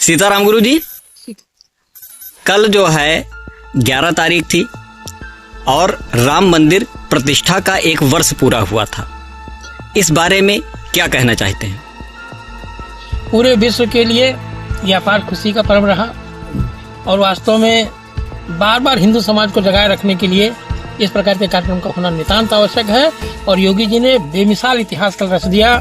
सीताराम गुरु जी, कल जो है 11 तारीख थी और राम मंदिर प्रतिष्ठा का 1 वर्ष पूरा हुआ था। इस बारे में क्या कहना चाहते हैं? पूरे विश्व के लिए यह अपार खुशी का पर्व रहा और वास्तव में बार बार हिंदू समाज को जगाए रखने के लिए इस प्रकार के कार्यक्रम का होना नितांत आवश्यक है। और योगी जी ने बेमिसाल इतिहास का रच दिया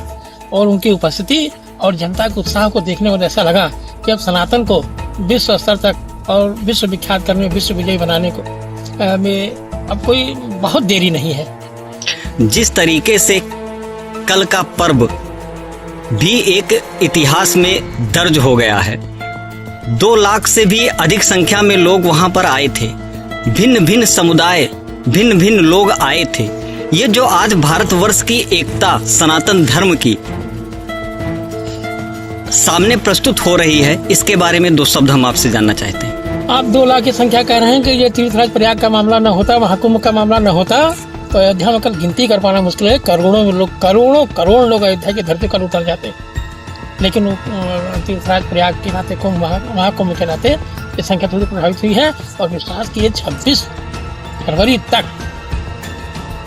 और उनकी उपस्थिति और जनता के उत्साह को देखने में ऐसा लगा कि अब सनातन को विश्व स्तर तक और विश्व विख्यात करने, विश्व विजयी बनाने को में अब कोई बहुत देरी नहीं है। जिस तरीके से कल का पर्व भी एक इतिहास में दर्ज हो गया है, 2 लाख से भी अधिक संख्या में लोग वहां पर आए थे। भिन्न भिन्न समुदाय, भिन्न भिन्न लोग आए थे। ये जो आज भारतवर्ष की एकता, सनातन धर्म की सामने प्रस्तुत हो रही है, इसके बारे में 2 शब्द हम आपसे जानना चाहते हैं। आप 2 लाख की संख्या कह रहे हैं कि ये तीर्थराज प्रयाग का मामला न होता, महाकुंभ का मामला न होता तो अयोध्या में कल गिनती कर पाना मुश्किल है। करोड़ों लोग अयोध्या की धरती पर उतर जाते, लेकिन तीर्थराज प्रयाग के नाते, कुंभ महाकुंभ के नाते ये संख्या थोड़ी प्रभावित हुई है। और विश्वास की 26 फरवरी तक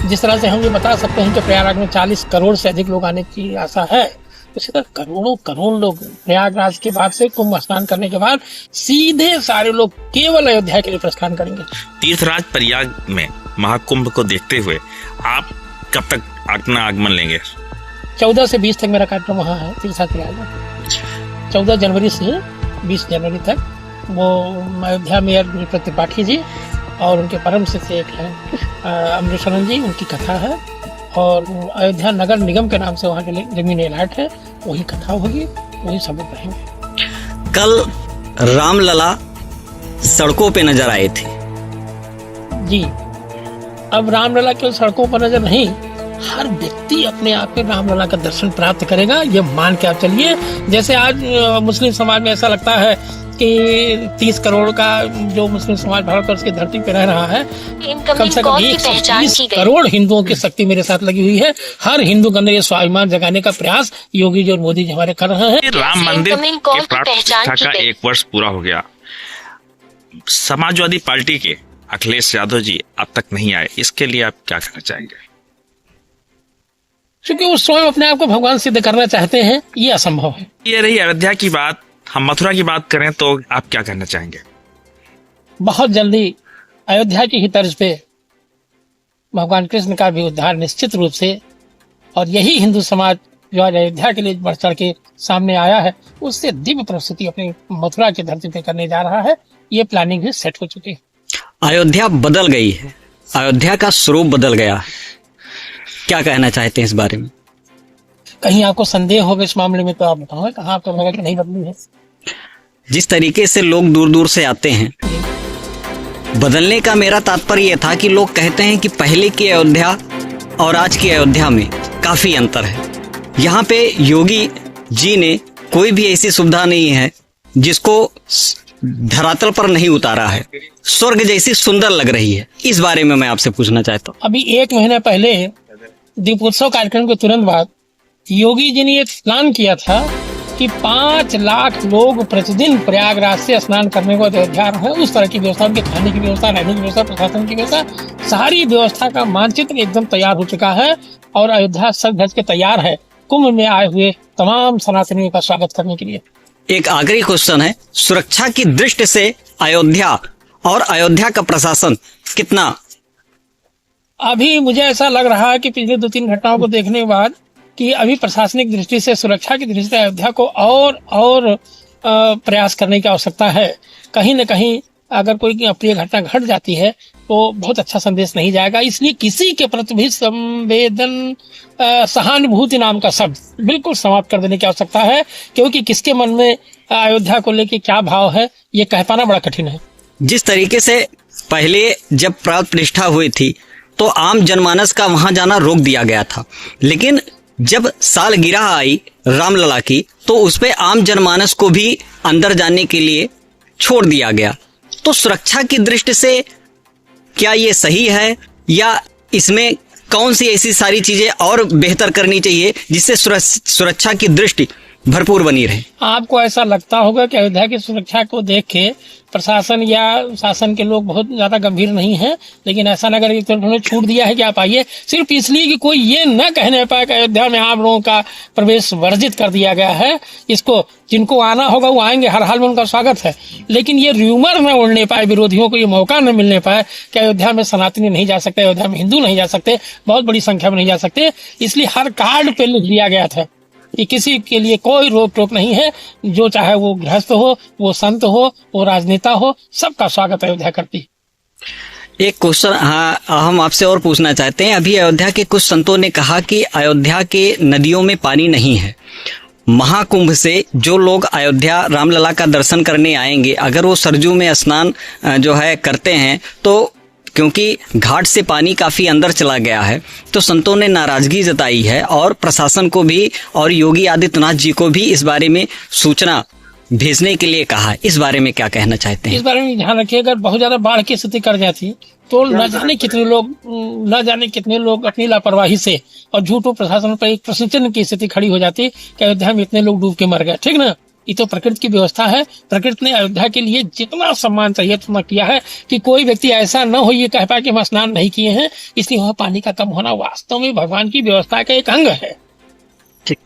जिस तरह से हम ये बता सकते हैं कि प्रयागराज में 40 करोड़ से अधिक लोग आने की आशा है, उसी तरह करोड़ों लोग प्रयागराज के बाद से कुंभ स्नान करने के बाद सीधे सारे लोग केवल अयोध्या के लिए प्रस्थान करेंगे। तीर्थराज प्रयाग में महाकुंभ को देखते हुए आप कब तक अपना आगमन लेंगे? 14 से 20 तक मेरा कार्यक्रम वहाँ है तीर्थराज प्रयाग में। 14 जनवरी से 20 जनवरी तक वो अयोध्या मेयर त्रिपाठी जी और उनके परम शिष्य एक है अमृतशरण जी, उनकी कथा है। और अयोध्या नगर निगम के नाम से वहाँ के जमीन एलाट है, वही कथा होगी, वही सब कहेंगे। कल रामलला सड़कों पे नजर आए थे। जी, अब रामलला केवल सड़कों पर नजर नहीं, हर व्यक्ति अपने आप में रामलला का दर्शन प्राप्त करेगा, ये मान के आप चलिए। जैसे आज मुस्लिम समाज में ऐसा लगता है कि 30 करोड़ का जो मुस्लिम समाज भारतवर्ष की धरती पे रह रहा है, कम से कम 130 करोड़ हिंदुओं की शक्ति मेरे साथ लगी हुई है। हर हिंदू के अंदर ये स्वाभिमान जगाने का प्रयास योगी जी और मोदी जी हमारे कर रहे हैं। राम मंदिर के प्रतिष्ठा का 1 वर्ष पूरा हो गया। समाजवादी पार्टी के अखिलेश यादव जी अब तक नहीं आए, इसके लिए आप क्या कहना चाहेंगे? क्योंकि वो स्वयं अपने आप को भगवान सिद्ध करना चाहते हैं, ये असंभव है। ये रही अयोध्या की बात। हम मथुरा की बात करें तो आप क्या कहना चाहेंगे? बहुत जल्दी अयोध्या की ही तर्ज पे भगवान कृष्ण का भी उद्धार निश्चित रूप से, और यही हिंदू समाज जो आज अयोध्या के लिए बढ़ चढ़ के सामने आया है, उससे दिव्य प्रस्तुति अपनी मथुरा की धरती पे करने जा रहा है। ये प्लानिंग भी सेट हो चुकी है। अयोध्या बदल गई है, अयोध्या का स्वरूप बदल गया है, क्या कहना चाहते हैं इस बारे में? कहीं आपको संदेह होगा इस मामले में तो आप बताओ, कहाँ आपको लगा कि नहीं बदली है? जिस तरीके से लोग दूर दूर से आते हैं, बदलने का मेरा तात्पर्य यह था कि लोग कहते हैं कि पहले की अयोध्या और आज की अयोध्या में काफी अंतर है। यहाँ पे योगी जी ने कोई भी ऐसी सुविधा नहीं है जिसको धरातल पर नहीं उतारा है, स्वर्ग जैसी सुंदर लग रही है। इस बारे में मैं आपसे पूछना चाहता हूँ। अभी 1 महीना पहले दीपोत्सव कार्यक्रम के तुरंत बाद योगी जी ने ये प्लान किया था कि 5 लाख लोग प्रतिदिन प्रयागराज से स्नान करने को अयोध्या रहे। उस तरह की व्यवस्था, उनके खाने की व्यवस्था, रहने की व्यवस्था, प्रशासन की व्यवस्था, सारी व्यवस्था का मानचित्र एकदम तैयार हो चुका है और अयोध्या सज धज के तैयार है कुंभ में आए हुए तमाम सनातनियों का स्वागत करने के लिए। एक आखिरी क्वेश्चन है, सुरक्षा की दृष्टि से अयोध्या और अयोध्या का प्रशासन कितना? अभी मुझे ऐसा लग रहा है कि पिछले 2-3 घटनाओं को देखने के बाद कि अभी प्रशासनिक दृष्टि से, सुरक्षा की दृष्टि से अयोध्या को और प्रयास करने की आवश्यकता है। कहीं न कहीं अगर कोई अप्रिय घटना घट जाती है तो बहुत अच्छा संदेश नहीं जाएगा। इसलिए किसी के प्रति भी संवेदन, सहानुभूति नाम का शब्द बिल्कुल समाप्त कर देने की आवश्यकता है, क्योंकि किसके मन में अयोध्या को लेके क्या भाव है ये कह पाना बड़ा कठिन है। जिस तरीके से पहले जब प्राण प्रतिष्ठा हुई थी तो आम जनमानस का वहां जाना रोक दिया गया था, लेकिन जब सालगिरह आई रामलला की तो उस पे आम जनमानस को भी अंदर जाने के लिए छोड़ दिया गया। तो सुरक्षा की दृष्टि से क्या ये सही है, या इसमें कौन सी ऐसी सारी चीजें और बेहतर करनी चाहिए जिससे सुरक्षा की दृष्टि भरपूर बनी रहे। आपको ऐसा लगता होगा कि अयोध्या की सुरक्षा को देख के प्रशासन या शासन के लोग बहुत ज्यादा गंभीर नहीं हैं, लेकिन ऐसा नगर की तरफ उन्होंने छूट दिया है कि आप आइए, सिर्फ इसलिए कि कोई ये न कहने पाए कि अयोध्या में आप लोगों का प्रवेश वर्जित कर दिया गया है। इसको जिनको आना होगा वो आएंगे, हर हाल में उनका स्वागत है, लेकिन ये र्यूमर न उड़ने पाए, विरोधियों को ये मौका न मिलने पाए कि अयोध्या में सनातनी नहीं जा सकते, अयोध्या में हिंदू नहीं जा सकते, बहुत बड़ी संख्या में नहीं जा सकते। इसलिए हर कार्ड पे लिख दिया गया था कि किसी के लिए कोई रोक टोक नहीं है, जो चाहे वो गृहस्थ हो, वो संत हो, वो राजनेता हो, सबका स्वागत अयोध्या करती है। एक क्वेश्चन हम आपसे और पूछना चाहते हैं। अभी अयोध्या के कुछ संतों ने कहा कि अयोध्या के नदियों में पानी नहीं है। महाकुंभ से जो लोग अयोध्या रामलला का दर्शन करने आएंगे, अगर वो सरजू में स्नान जो है करते हैं, तो क्योंकि घाट से पानी काफी अंदर चला गया है, तो संतों ने नाराजगी जताई है और प्रशासन को भी और योगी आदित्यनाथ जी को भी इस बारे में सूचना भेजने के लिए कहा। इस बारे में क्या कहना चाहते हैं? इस बारे में ध्यान रखिए, अगर बहुत ज्यादा बाढ़ की स्थिति कर जाती तो न जाने कितने लोग अपनी लापरवाही से और झूठों प्रशासन पर एक प्रश्न चिन्ह की स्थिति खड़ी हो जाती कि अयोध्या में इतने लोग डूब के मर गए। ठीक ना, ये तो प्रकृति की व्यवस्था है। प्रकृति ने अयोध्या के लिए जितना सम्मान चाहिए उतना किया है कि कोई व्यक्ति ऐसा न हो ये कह पाए कि हम स्नान नहीं किए हैं। इसलिए वहाँ पानी का कम होना वास्तव में भगवान की व्यवस्था का एक अंग है। ठीक।